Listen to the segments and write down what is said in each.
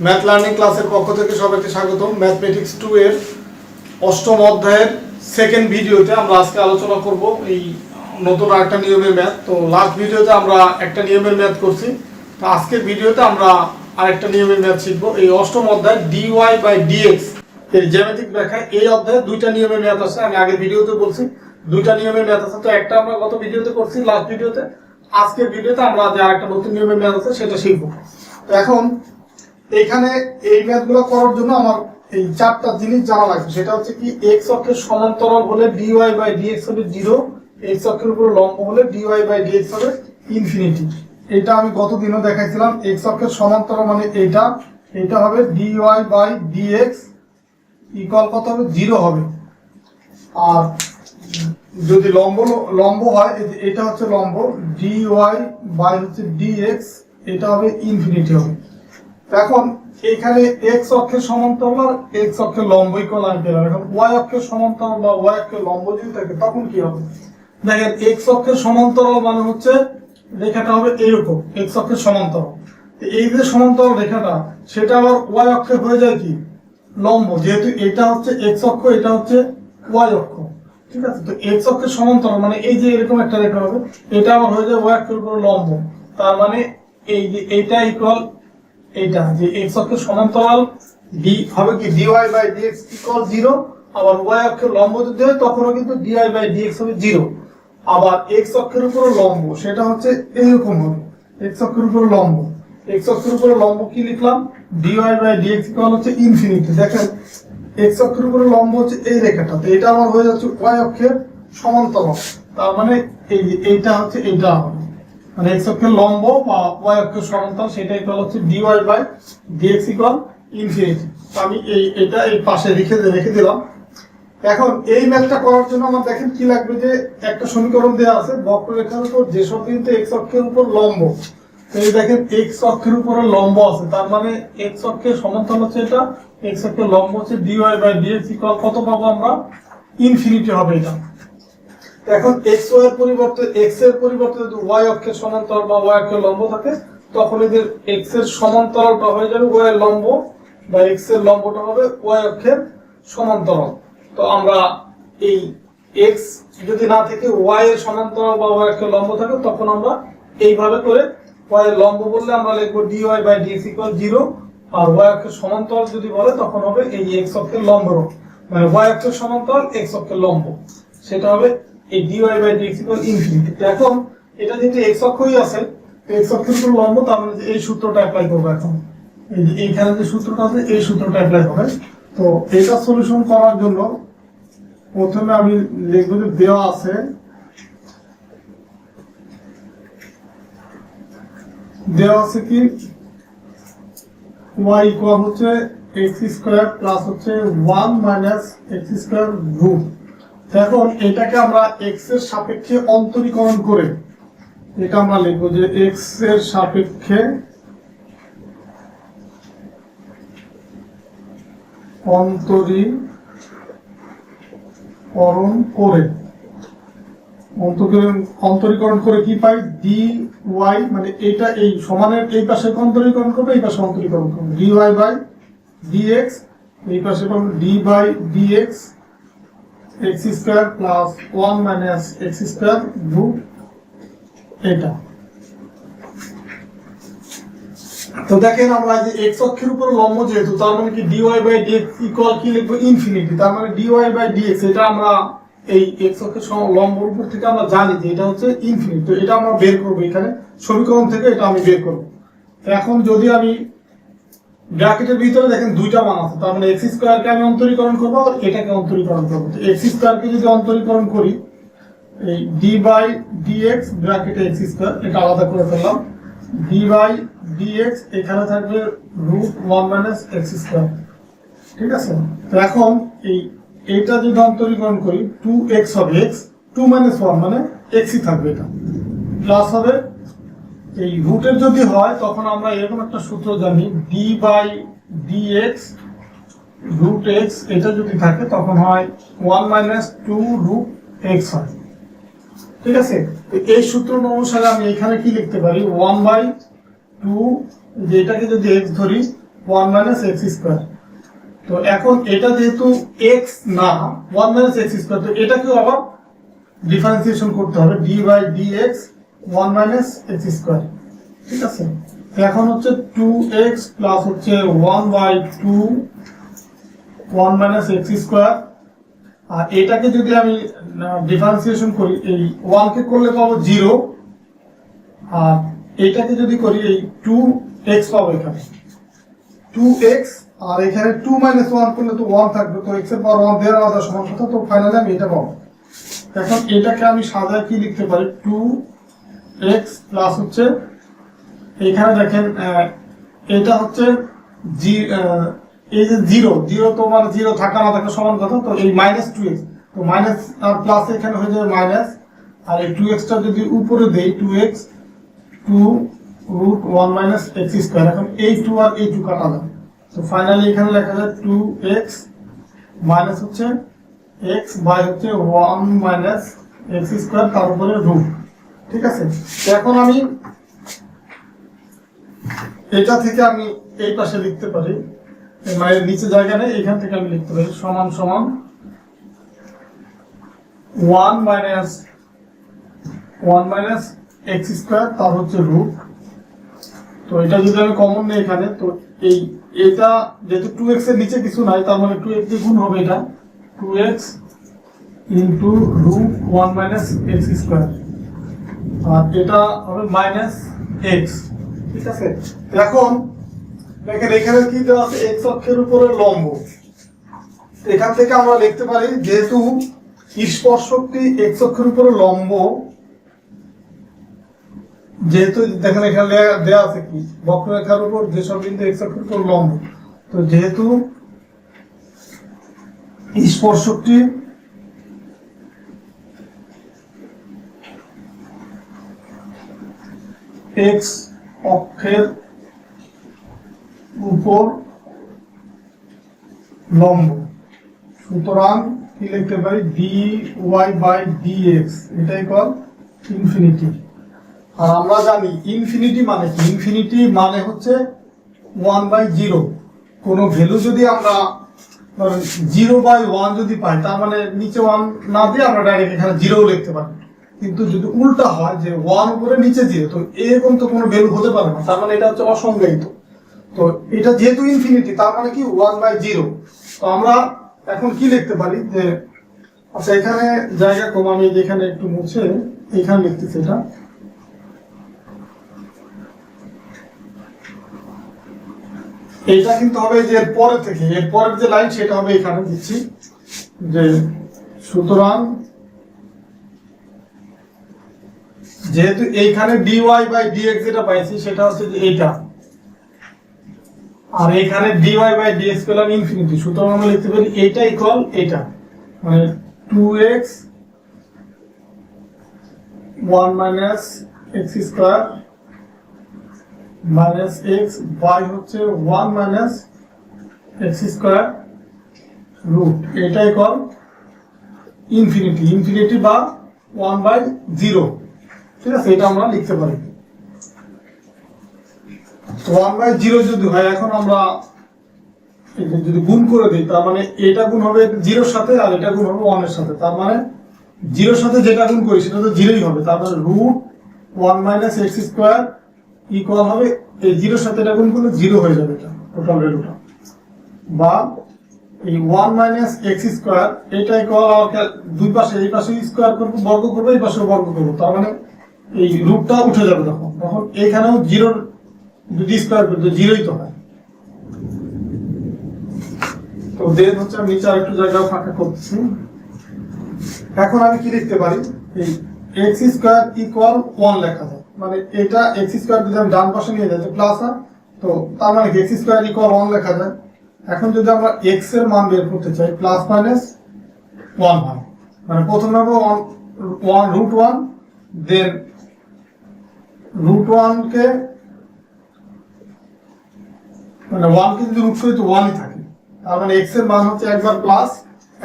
Math learning ক্লাসের পক্ষ থেকে সবাইকে স্বাগতম। ম্যাথমেটিক্স 2 এর অষ্টম অধ্যায়ের সেকেন্ড ভিডিওতে আমরা আজকে আলোচনা করব এই নতুন আরেকটা নিয়মের ম্যাথ। তো লাস্ট ভিডিওতে আমরা একটা নিয়মের ম্যাথ করছি, তো আজকের ভিডিওতে আমরা আরেকটা নিয়মের ম্যাথ শিখব। এই অষ্টম অধ্যায় dy/dx এর জ্যামিতিক ব্যাখ্যা। এই অধ্যায়ে দুইটা নিয়মের ম্যাথ আছে, আমি আগের ভিডিওতে বলছি দুইটা নিয়মের ম্যাথ আছে। তো একটা আমরা গত ভিডিওতে করছি, লাস্ট ভিডিওতে। আজকের ভিডিওতে আমরা যে আরেকটা নতুন নিয়মের ম্যাথ আছে সেটা শিখব। তো এখন এখানে এই ম্যাথগুলো করার জন্য আমার এই চারটা জিনিস জানা লাগবে। সেটা হচ্ছে কি, এক্স অক্ষের সমান্তরাল হলে dy/dx হবে 0, এক্স অক্ষের উপর লম্ব হলে dy/dx হবে ইনফিনিটি। এটা আমি গত দিনও দেখাইছিলাম। এক্স অক্ষের সমান্তরাল মানে এটা হবে dy/dx ইকুয়াল কত হবে, 0 হবে। আর যদি লম্ব হয়, এটা হচ্ছে লম্ব, dy/dx এটা হবে ইনফিনিটি হবে। এখন এখানে এক্স অক্ষের সমান্তরাল আর এক্স অক্ষের লম্ব ইকুয়াল আমি পেলাম। এখন ওয়াই অক্ষের সমান্তরাল বা ওয়াই অক্ষের লম্ব যদি থাকে তখন কি হবে? দেখেন, এক্স অক্ষের সমান্তরাল মানে হচ্ছে রেখাটা হবে এরকম, এক্স অক্ষের সমান্তরাল। এই যে সমান্তরাল রেখাটা, সেটা আবার ওয়াই অক্ষে হয়ে যায় কি, লম্ব। যেহেতু এটা হচ্ছে এক্স অক্ষ, এটা হচ্ছে ওয়াই অক্ষ, ঠিক আছে? তো এক্স অক্ষের সমান্তরাল মানে এই যে এরকম একটা রেখা হবে, এটা আবার হয়ে যায় ওয়াই অক্ষের উপর লম্ব। তার মানে এই যে এইটা ইকুয়াল এইটা, যে এক্স অক্ষের সমান্তরাল ডি হবে কি dy/dx ইকুয়াল 0। আবার ওয়াই অক্ষের লম্ব যদি হয় তখনও কিন্তু dy/dx হবে 0। আবার এক্স অক্ষের উপর লম্ব সেটা হচ্ছে এইরকম হবে, এক্স অক্ষের উপর লম্ব। এক্স অক্ষের উপর লম্ব কি লিখলাম, dy/dx ইকুয়াল হচ্ছে ইনফিনিটি। দেখেন, এক্স অক্ষের উপর লম্ব হচ্ছে এই রেখাটা, তো এটা আমার হয়ে যাচ্ছে ওয়াই অক্ষের সমান্তরাল। তার মানে এইটা হচ্ছে এইটা হবে, মানে এক্স অক্ষের লম্ব বা ওয়াই অক্ষের সমান্তরাল, সেটা ইকুয়াল হচ্ছে dy/dx ইকুয়াল ইনফিনিটি। তো আমি এটা এই পাশে রেখে দিলাম। এখন এই ম্যাথটা করার জন্য আমার দেখেন কি লাগবে, যে একটা সমীকরণ দেওয়া আছে, বক্ররেখার উপর যেসব কিন্তু এক্স অক্ষের উপর লম্ব। এই দেখেন, এক্স অক্ষের উপরে লম্ব আছে, তার মানে এক্স অক্ষের সমান্তরাল হচ্ছে এটা, এক্স অক্ষের লম্ব হচ্ছে dy/dx ইকুয়াল কত পাবো আমরা, ইনফিনিটি হবে এটা। এখন এক্স ওয়াই এর পরিবর্তে, এক্স এর পরিবর্তে যদি ওয়াই অক্ষের সমান্তরাল বা ওয়াই অক্ষের লম্ব থাকে, তখন এদের এক্স এর সমান্তরালটা হয়ে যাবে ওয়াই এর লম্ব, বা এক্স এর লম্বটা হবে ওয়াই অক্ষের সমান্তরাল। তো আমরা এই এক্স যদি না থেকে ওয়াই এর সমান্তরাল বা ওয়াই অক্ষের লম্ব থাকে, তখন আমরা এইভাবে করে ওয়াই এর লম্ব বললে আমরা লিখবো dy/dx ইকুয়াল 0। আর ওয়াই অক্ষের সমান্তরাল যদি বলে তখন হবে এই এক্স অক্ষের লম্ব, মানে ওয়াই অক্ষের সমান্তরাল এক্স অক্ষের লম্ব, সেটা হবে এই dy/dx ইকুয়াল ইনফিনিটি। এখন এটা যেহেতু এক্স অক্ষই আছে, এক্স অক্ষের উপর লম্ব, তার মানে এই সূত্রটা অ্যাপ্লাই করব। এখন এই যে এইখানে যে সূত্রটা আছে, এই সূত্রটা অ্যাপ্লাই হবে। তো এটা সলিউশন করার জন্য প্রথমে আমি লিখব যে দেওয়া আছে কি y ইকুয়াল হচ্ছে x² প্লাস হচ্ছে 1 মাইনাস x² রুট। এখন এটাকে আমরা x এর সাপেক্ষে অন্তরীকরণ করে এটা আমরা লিখব যে x এর সাপেক্ষে অন্তরীকরণ করে কি পাই, dy, মানে এটা এই সমানের এই পাশে অন্তরীকরণ করবে, এই পাশে অন্তরীকরণ করবে, dy/dx, এই পাশে পাবো d/dx x² plus 1 minus x² root এটা। তো দেখেন, আমরা যে এক্স অক্ষের উপর লম্ব যেহেতু, তার মানে কি dy/dx ইকুয়াল কি লিখবো, ইনফিনিটি। তার মানে dy/dx এটা আমরা এই এক্স অক্ষের লম্বর উপর থেকে আমরা জানি যে এটা হচ্ছে ইনফিনিটি। তো এটা আমরা বের করবো, এখানে সমীকরণ থেকে এটা আমি বের করবো। এখন যদি আমি ব্র্যাকেটের ভিতরে দেখেন দুইটা মান আছে, তার মানে x² কে আমি অন্তরীকরণ করবো আর এটাকে অন্তরীকরণ করবো। তো x² কে যদি অন্তরীকরণ করি, এই d/dx ব্র্যাকেটে x² এটা আলাদা করে ফেললাম, d/dx এখানে থাকবে রুট 1 মাইনাস x², ঠিক আছে? তো এখন এইটা যদি অন্তরীকরণ করি, 2x হবে, x 2 মাইনাস 1 মানে xই থাকবে, এটা প্লাস হবে এই রুটের যদি হয় তখন আমরা এরকম একটা সূত্র জানি, d/dx রুট x, এটা যদি থাকে তখন হয় 1 মাইনাস 2 রুট x হয়, ঠিক আছে? এই সূত্র অনুসারে আমি এখানে কি লিখতে পারি, 1/2, যেটাকে যদি x ধরি 1 মাইনাস এক্স স্কোয়ার। তো এখন এটা যেহেতু এক্স না 1 মাইনাস এক্স স্কোয়ার, তো এটাকেও আবার ডিফারেন্সিয়েশন করতে হবে, D by D X 1 minus x square. ঠিক আছে, এখন হচ্ছে 2x প্লাস হচ্ছে 1/2 1 মাইনাস এক্স স্কোয়ার। আর এটাকে যদি আমি ডিফারেন্সিয়েশন করি, এই 1 কে করলে পাবো 0, আর এটাকে যদি করি এই 2x পাবো এখানে 2x, আর এখানে 2 মাইনাস 1 করলে তো 1 থাকবে, তো x এর পাওয়ার 1 দেওয়ার আলাদা সমান কথা, তো ফাইনালি আমি এটা পাবো। এখন এটাকে আমি সাজায় কি লিখতে পারি, 2x প্লাস হচ্ছে এখানে দেখেন এটা হচ্ছে এই যে 0 তো মানে 0 থাকা না থাকা সমান কথা, তো এই মাইনাস 2x, তো মাইনাস আর প্লাস এখানে হয়ে যাবে মাইনাস, আর এই 2x টা যদি উপরে দেই 2x 2 root 1 minus x square. এখন এই 2 আর এই 2 কাটা যাবে, তো ফাইনালি এখানে লেখা যায় 2x মাইনাস হচ্ছে x বাই হচ্ছে 1 মাইনাস এক্স স্কোয়ার তার উপরে রুট। ঠিক আছে, তো এখন আমি এটা থেকে আমি এই পাশে লিখতে পারি, মানে নিচে জায়গা নেই, এখান থেকে আমি লিখতে পারি সমান সমান 1 মাইনাস এক্স স্কোয়ার তার হচ্ছে রুট। তো এটা যদি আমি কমন নেই এখানে, তো এটা যেহেতু 2x এর নিচে কিছু নাই, তার মানে 2x দিয়ে গুণ হবে, এটা 2x into root 1 minus x square, আর এটা হবে মাইনাস এক্স। ঠিক আছে, এখন দেখেন এখানে কি দেওয়া আছে, এক্স অক্ষের উপরে লম্ব। এখান থেকে আমরা লিখতে পারি যেহেতু স্পর্শকটি এক্স অক্ষের উপরে লম্ব, যেহেতু দেখেন এখানে দেওয়া আছে কি বক্ররেখার উপর যেসব বিন্দু এক্স অক্ষের উপর লম্ব, তো যেহেতু স্পর্শকটি এক্স অক্ষের উপর লম্ব, সুতরাং কি লিখতে পারি D Y by D X, এটাই কল ইনফিনিটি। আর আমরা জানি ইনফিনিটি মানে কি, ইনফিনিটি মানে হচ্ছে 1/0। কোনো ভ্যালু যদি আমরা 0/1 যদি পাই, তার মানে নিচে 1 না দিয়ে আমরা ডাইরেক্ট এখানে 0 লিখতে পারি। কিন্তু যদি উল্টা হয় যে 1 উপরে নিচে 0, তো এরকম তো কোনো ভ্যালু হতে পারে না, তার মানে এটা হচ্ছে অসংজ্ঞায়িত। তো এটা যেহেতু ইনফিনিটি, তার মানে কি 1/0। তো আমরা এখন কি লিখতে পারি যে, আচ্ছা এখানে জায়গা কম, আমি যেখানে একটু মুছে এখানে লিখতেছি, এটা কিন্তু হবে যে এর পরে থেকে, এর পরের যে লাইন সেটা হবে এখানে দিচ্ছি যে, সুতরাং যেহেতু এইখানে dy বাই dx যেটা পাইছি সেটা হচ্ছে যে এইটা, আর এখানে dy বাই dx পেলাম ইনফিনিটি, সুতরাং আমরা লিখতে পারি এইটা ইকুয়াল এইটা, মানে 2x 1 minus x square minus X by হচ্ছে 1 মাইনাস এক্স স্কোয়ার রুট, এটাই কল ইনফিনিটি, ইনফিনিটি বা 1/0। ঠিক আছে, এটা আমরা লিখতে পারি 1/0 যদি হয়। এখন আমরা যদি গুণ করে দিই, তার মানে এটা গুণ হবে 0 সাথে, আর এটা গুণ হবে 1 এর সাথে, তার মানে 0 সাথে যেটা গুণ করি সেটা তো 0ই হবে, তার মানে root 1 minus x square equal হবে এই 0 সাথে এটা গুণ করলে 0 হয়ে যাবে, এটা টোটাল ভ্যালুটা, বা এই 1 মাইনাস এক্স স্কোয়ার এটা ইকুয়াল, দুই পাশে এই পাশে স্কোয়ার করবো, বর্গ করবো, এই পাশে বর্গ করবো, তার মানে এই রুটটা উঠে যাবে, তখন এখানেও 0 যদি স্কোয়ার করি তো 0ই তো হয়। তো দেন হচ্ছে আমি নিচে আরেকটু জায়গা ফাঁকা করতেছি। এখন আমি কি লিখতে পারি, এই এক্স স্কোয়ার ইকুয়াল 1 লেখা যায়, মানে এটা এক্স স্কোয়ার যদি আমি ডান পাশে নিয়ে যাই প্লাস আর, তো তার মানে এক্স স্কোয়ার ইকুয়াল 1 লেখা যায়। এখন যদি আমরা এক্স এর মান বের করতে চাই, প্লাস মাইনাস 1 হয়, মানে প্রথমে হবে 1 রুট 1, দেন রুট 1 কে মানে 1 কে যদি রুট করি তো 1ই থাকে, তার মানে এক্স এর মান হচ্ছে একবার প্লাস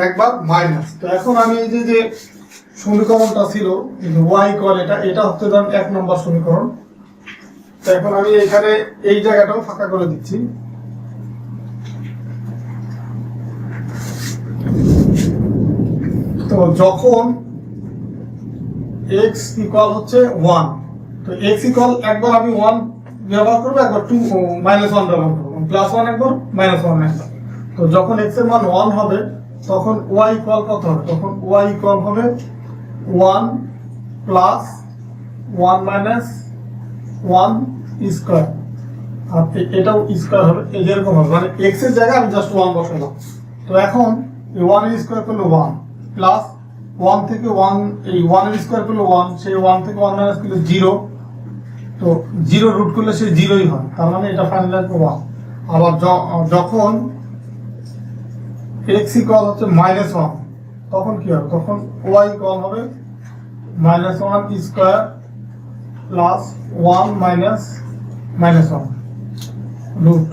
একবার মাইনাস। তো এখন আমি এই যে সমীকরণটা ছিল y ইকুয়াল এটা হচ্ছে ধরেন 1 নম্বর সমীকরণ। তো এখন আমি এখানে এই জায়গাটাও ফাঁকা করে দিচ্ছি, তো যখন x ইকুয়াল হচ্ছে 1, তো x ইকুয়াল একবার আমি 1 ব্যবহার করব, একবার 2 -1 ব্যবহার করব, +1 একবার -1 একবার। তো যখন x এর মান 1 হবে তখন y ইকুয়াল কত হবে? তখন y ইকুয়াল হবে 1 প্লাস 1 মাইনাস 1 স্কয়ার, আর এটাও স্কয়ার হবে, এই যেরকম হবে, মানে x এর জায়গায় আমি জাস্ট 1 বসালাম। তো এখন এই 1 এর স্কয়ার করলে 1 প্লাস 1 থেকে 1, এই 1 এর স্কয়ার করলে 1, সেই 1 থেকে 1 মাইনাস করলে 0, তো 0 রুট করলে সে 0ই হয়, তার মানে এটা ফাইনাল আসবে 1। আবার যখন x ইকুয়াল হচ্ছে -1, তখন কি হবে? তখন y ইকুয়াল হবে -1 স্কয়ার প্লাস 1 মাইনাস -1 রুট।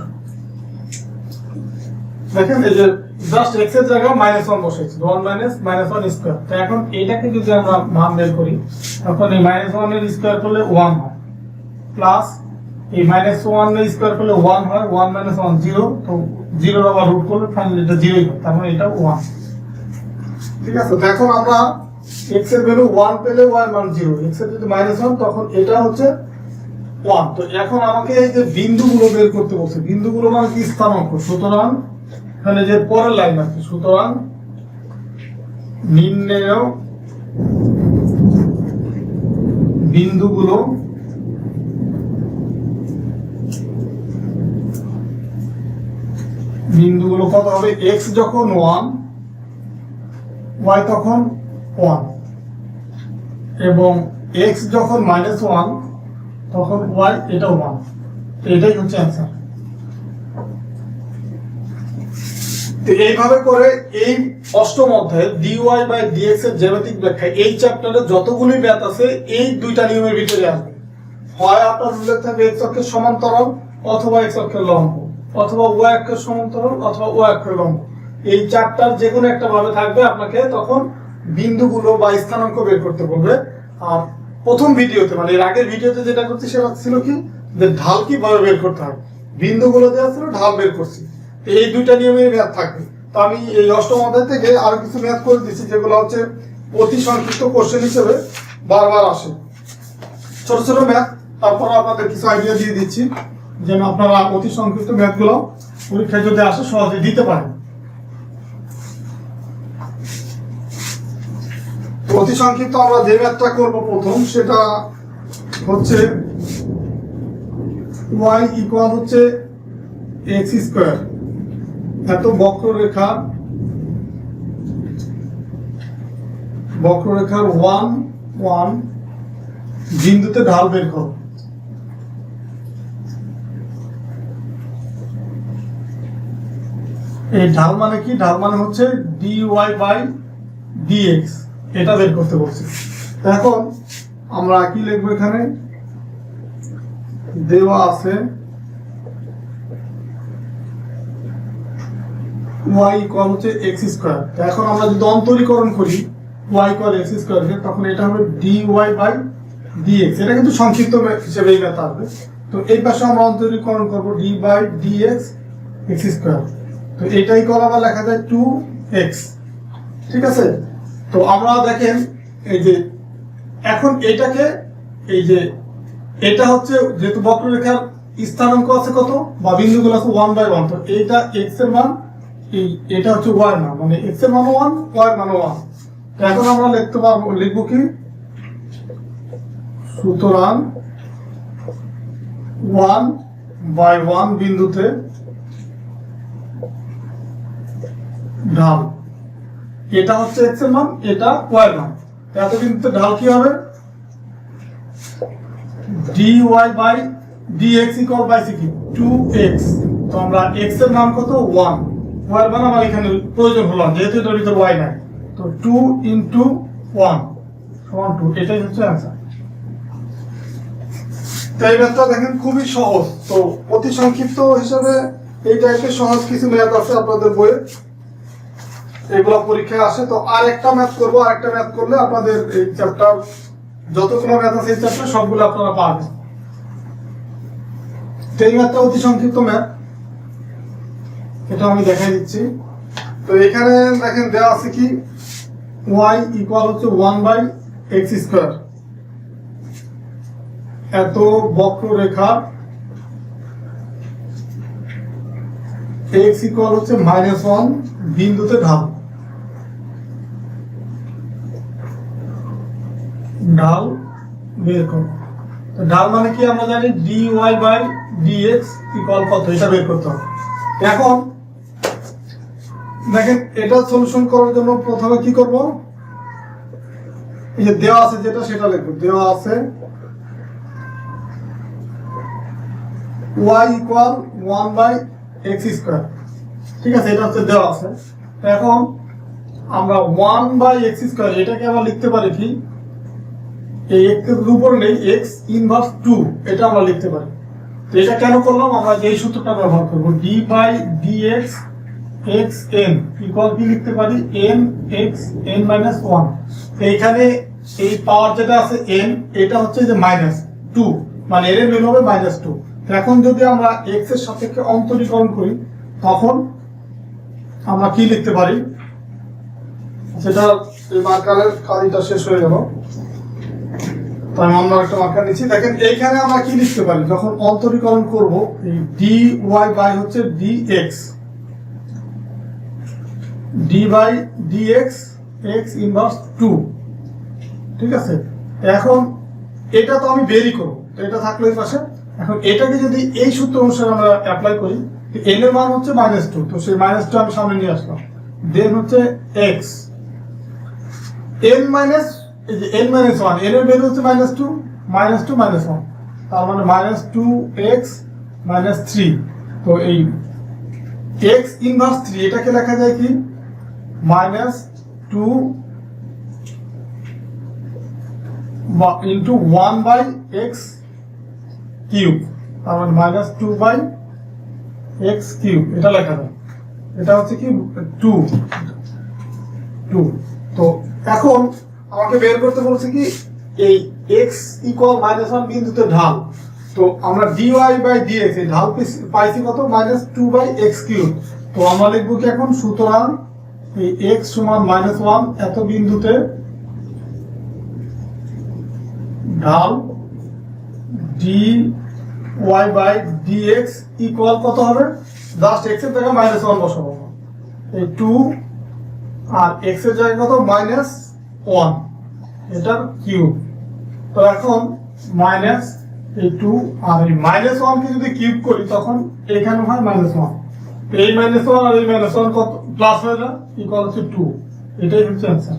দেখেন এই যে জাস্ট x এর জায়গায় -1 বসেছি, 1 মাইনাস -1 স্কয়ার। তো এখন এটাকে যদি আমরা মান বের করি তখন এই -1 এর স্কয়ার করলে 1 হয়, প্লাস এই -1 এর স্কয়ার করলে 1 হয়, 1 -1 0, তো 0 আবার রুট করলে ফাইনালি এটা 0ই হয়, তার মানে এটা 1। ঠিক আছে, তো এখন আমরা x এর ভ্যালু 1 পেলে y মান 0, x এর যদি -1 তখন এটা হচ্ছে 1। তো এখন আমাকে এই যে বিন্দুগুলো বের করতে বলছে, বিন্দুগুলো মানে কি? স্থানাঙ্ক। সুতরাং এখানে যে পরের লাইন আছে, সুতরাং নির্ণেয় বিন্দুগুলো কত হবে? x যখন 1, y তখন 1, এবং x যখন -1 তখন y এটাও 1। এটাই হচ্ছে অ্যান্সার। তো এইভাবে করে এই অষ্টম অধ্যায়ে dy বাই dx এর জ্যামিতিক ব্যাখ্যা, এই চ্যাপ্টারে যতগুলি ম্যাথ আছে এই দুইটা নিয়মের ভিতরে আসবে। হয় আপনার উল্লেখ থাকবে x অক্ষের সমান্তরাল অথবা x অক্ষের লম্ব, অথবা y অক্ষের সমান্তরাল অথবা y অক্ষের লম্ব। এই চারটার যে কোনো একটা ভাবে থাকবে, আপনাকে তখন বিন্দুগুলো বা স্থানাঙ্ক বের করতে বলবে। আর প্রথম ভিডিওতে, মানে এর আগের ভিডিওতে যেটা করছি সেটা ছিল কি, যে ঢাল কিভাবে বের করতে হয়, বিন্দুগুলো দেওয়া ছিল, ঢাল বের করছি। এই দুইটা নিয়মের ম্যাথ থাকবে। তো আমি এই অষ্টম অধ্যায় থেকে আরো কিছু ম্যাথ করে দিচ্ছি, যেগুলো হচ্ছে অতি সংক্ষিপ্ত কোশ্চেন হিসেবে বারবার আসে, ছোট ছোট ম্যাথ। তারপর আপনাদের কিছু আইডিয়া দিয়ে দিচ্ছি যেন আপনারা অতি সংক্ষিপ্ত ম্যাথগুলো পরীক্ষায় যদি আসে সহজে দিতে পারেন। অতি সংক্ষিপ্ত আমরা যে ম্যাথটা করব প্রথম, সেটা হচ্ছে y ইকুয়াল হচ্ছে x স্কয়ার। এত বক্ররেখার 1 1 বিন্দুতে ঢাল বের করো। এই ঢাল মানে কি? ঢাল মানে হচ্ছে dy বাই dx, এটা বের করতে বলছি। এখন আমরা কি লিখবো? এখানে দেওয়া আছে y ইকুয়াল হচ্ছে x স্কয়ার। এখন আমরা যদি অন্তরীকরণ করি y ইকুয়াল x স্কয়ার, তখন এটা হবে dy বাই dx। এটা কিন্তু সংক্ষিপ্ত হিসেবে এই ম্যাথ আসবে। তো এই পাশে আমরা অন্তরীকরণ করব d by dx x square. তো এটাই করা বা লেখা যায় 2x। ঠিক আছে, তো আমরা দেখেন এই যে এখন এটাকে, এই যে এটা হচ্ছে যেহেতু বক্ররেখার স্থানাঙ্ক আছে কত, বা বিন্দুগুলো আছে 1/1, তো এইটা x এর মান, এটা হচ্ছে y এর মান, মানে x এর মান 1, y এর মান 1। তো এখন আমরা লিখতে পারবো, লিখবো কি? সুতরাং 1/1 বিন্দুতে ঢাল, এটা হচ্ছে x এর মান, এটা y এর মান। এত বিন্দুতে ঢাল কি হবে? dy by dx equal by কি 2x। তো আমরা x এর মান কত? 1, y এর মান আমার এখানে প্রয়োজন হলো যেহেতু এটার ভিতর y নাই, তো 2 × 1 সমান 2। এটাই হচ্ছে অ্যান্সার। তো এই ম্যাথটা দেখেন খুবই সহজ। তো অতি সংক্ষিপ্ত হিসেবে এই টাইপের সহজ কিছু ম্যাথ আছে আপনাদের বইয়ে, এগুলো পরীক্ষায় আসে। তো আর একটা ম্যাথ করবো, আর একটা ম্যাথ করলে আপনাদের এই চ্যাপ্টার যতগুলো ম্যাথ আছে এই চ্যাপ্টার সবগুলো আপনারা পাবেন। তো এই ম্যাথটা অতি সংক্ষিপ্ত ম্যাথ, এটা আমি দেখাই দিচ্ছি। তো এখানে দেখেন দেওয়া আছে কি, y ইকুয়াল হচ্ছে 1/x²। এত বক্ররেখা x ইকুয়াল হচ্ছে -1 বিন্দুতে ঢাল বের করো। তো ঢাল মানে কি আমরা জানি dy/dx ইকুয়াল কত, এটা বের করতে হবে। এখন দেখেন এটা সলিউশন করার জন্য প্রথমে কি করব, এই যে দেওয়া আছে যেটা সেটা লিখব। দেওয়া আছে y ইকুয়াল 1/x²। ঠিক আছে, এটা হচ্ছে দেওয়া আছে। এখন আমরা 1/x² এটাকে আমরা লিখতে পারি কি, এই x এর উপর নেই x ইনভার্স 2, এটা আমরা লিখতে পারি। তো এটা কেন করলাম, আমরা এই সূত্রটা ব্যবহার করব। d/dx xn ইকুয়াল কি লিখতে পারি, n x n - 1। এইখানে এই পাওয়ার যেটা আছে n, এটা হচ্ছে যে -2, মানে এর ভ্যালু হবে -2। এখন যদি আমরা x এর সাপেক্ষে অন্তরীকরণ করি তখন আমরা কি লিখতে পারি, সেটা এই মার্কারের কালিটা শেষ হয়ে গেল, তো আমি অন্য একটা মার্কার নিচ্ছি। দেখেন এইখানে আমরা কি লিখতে পারি, যখন অন্তরীকরণ করব, এই dy বাই হচ্ছে dx, d/dx x ইনভার্স 2। ঠিক আছে, এখন এটা তো আমি বেরই করব, তো এটা থাকলো এই পাশে। এখন এটাকে যদি এই সূত্র অনুসারে আমরা অ্যাপ্লাই করি, n এর মান হচ্ছে -2, তো সেই -2 আমি সামনে নিয়ে আসলাম। দেন হচ্ছে x n মাইনাস, এই যে n - 1, n এর ভ্যালু হচ্ছে -2 -1, তার মানে -2x - 3। তো এই x ইনভার্স 3 এটাকে লেখা যায় কি, -2 ইনটু 1/x³, তার মানে -2/x³ এটা লেখা যায়। এটা হচ্ছে কি 2। তো এখন আমাকে বের করতে বলছে কি, এই x ইকুয়াল -1 বিন্দুতে ঢাল। তো আমরা dy/dx এই ঢাল পাইছি কত, -2/x³। তো আমরা লিখবো কি এখন, সুতরাং এই x সমান -1 এত বিন্দুতে ঢাল dy/dx ইকুয়াল কত হবে, জাস্ট x এর জায়গায় -1 বসাবো, এই 2 আর x এর জায়গায় কত, -1 এটার কিউব। তো এখন এই 2 আর এই -1 কে যদি কিউব করি তখন এখানে হয় -1, এই -1 আর এই -1 কত প্লাস হয়ে যায়, ইকুয়াল হচ্ছে 2। এটাই হচ্ছে অ্যান্সার।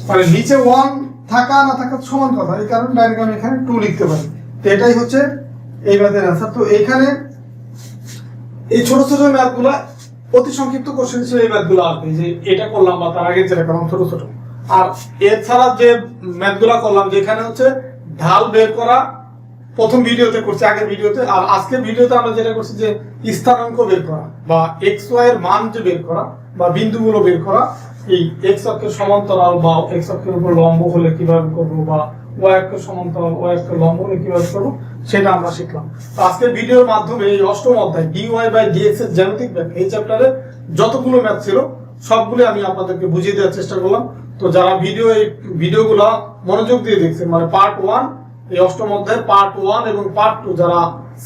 মানে নিচে 1 থাকা না থাকা সমান কথা, এই কারণে ডাইরেক্ট আমি এখানে 2 লিখতে পারি। তো এটাই হচ্ছে এই ম্যাথের অ্যান্সার। তো এইখানে এই ছোট ছোট ম্যাথগুলো অতি সংক্ষিপ্ত কোশ্চেন ছিল, এই ম্যাথগুলো আসবে, যে এটা করলাম বা তার আগে যেটা করলাম ছোট ছোট। আর এছাড়া যে ম্যাথগুলো করলাম, যেখানে হচ্ছে ঢাল বের করা প্রথম ভিডিওতে করছি, আগের ভিডিওতে, আর আজকের ভিডিওতে আমরা যেটা করছি যে স্থানাঙ্ক বের করা বা এক্স ওয়াই এর মান যে বের করা বা বিন্দুগুলো বের করা, এই এক্স অক্ষের সমান্তরাল বা এক্স অক্ষের উপর লম্ব হলে কিভাবে করবো, বা ওয়াই অক্ষের সমান্তরাল ওয়াই অক্ষের লম্ব হলে কিভাবে করবো, সেটা আমরা শিখলাম। তো আজকের ভিডিওর মাধ্যমে এই অষ্টম অধ্যায় dy/dx এর জ্যামিতিক ব্যাখ্যা, এই চ্যাপ্টারে যতগুলো ম্যাথ ছিল সবগুলো আমি আপনাদেরকে বুঝিয়ে দেওয়ার চেষ্টা করলাম। তো যারা এই ভিডিওগুলো মনোযোগ দিয়ে দেখছেন, মানে পার্ট 1, এই অষ্টম অধ্যায়ের পার্ট 1 এবং পার্ট 2 যারা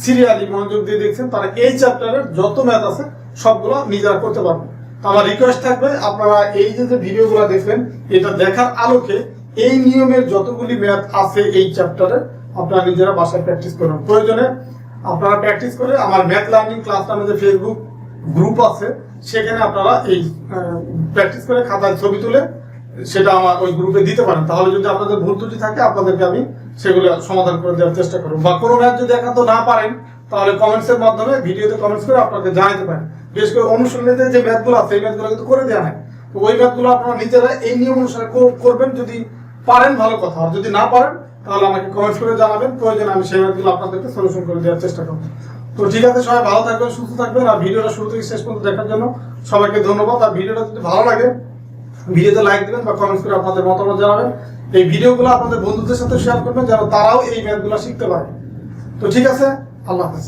সিরিয়ালি মনোযোগ দিয়ে দেখছেন, তারা এই চ্যাপ্টারের যত ম্যাথ আছে সবগুলো নিজেরা করতে পারবেন। তো আমার রিকোয়েস্ট থাকবে, আপনারা এই যে ভিডিওগুলো দেখলেন, এটা দেখার আলোকে এই নিয়মের যতগুলি ম্যাথ আছে এই চ্যাপ্টারে আপনারা নিজেরা বাসায় প্র্যাকটিস করুন। প্রয়োজনে আপনারা প্র্যাকটিস করে আমার ম্যাথ লার্নিং ক্লাস নামে যে ফেসবুক গ্রুপ আছে, সেখানে আপনারা এই প্র্যাকটিস করে খাতায় ছবি তুলে সেটা আমার ওই গ্রুপে দিতে পারেন। তাহলে যদি আপনাদের ভুল ত্রুটি থাকে, আপনাদেরকে আমি সেগুলো সমাধান করে দেওয়ার চেষ্টা করব। বা কোনো ম্যাথ যদি একান্ত না পারেন, তাহলে কমেন্টসের মাধ্যমে ভিডিওতে কমেন্টস করে আপনাকে জানাতে পারেন। বিশেষ করে অনুশীলনীতে যে ম্যাথগুলো আছে, এই ম্যাথগুলো কিন্তু করে দেওয়া হয়। তো ওই ম্যাথগুলো আপনারা নিজেরা এই নিয়ম অনুসারে করবেন। যদি পারেন ভালো কথা, আর যদি না পারেন তাহলে আমাকে কমেন্টস করে জানাবেন, প্রয়োজনে আমি সেই ম্যাথগুলো আপনাদেরকে সলিউশন করে দেওয়ার চেষ্টা করব। তো ঠিক আছে, সবাই ভালো থাকবেন, সুস্থ থাকবেন। আর ভিডিওটা শুরু থেকে শেষ পর্যন্ত দেখার জন্য সবাইকে ধন্যবাদ। আর ভিডিওটা যদি ভালো লাগে ভিডিওতে লাইক দিবেন বা কমেন্টস করে আপনাদের মতামত জানাবেন। এই ভিডিওগুলো আপনাদের বন্ধুদের সাথে শেয়ার করবেন, যেন তারাও এই ম্যাথগুলো শিখতে পারে। তো ঠিক আছে, আল্লাহ হাফেজ।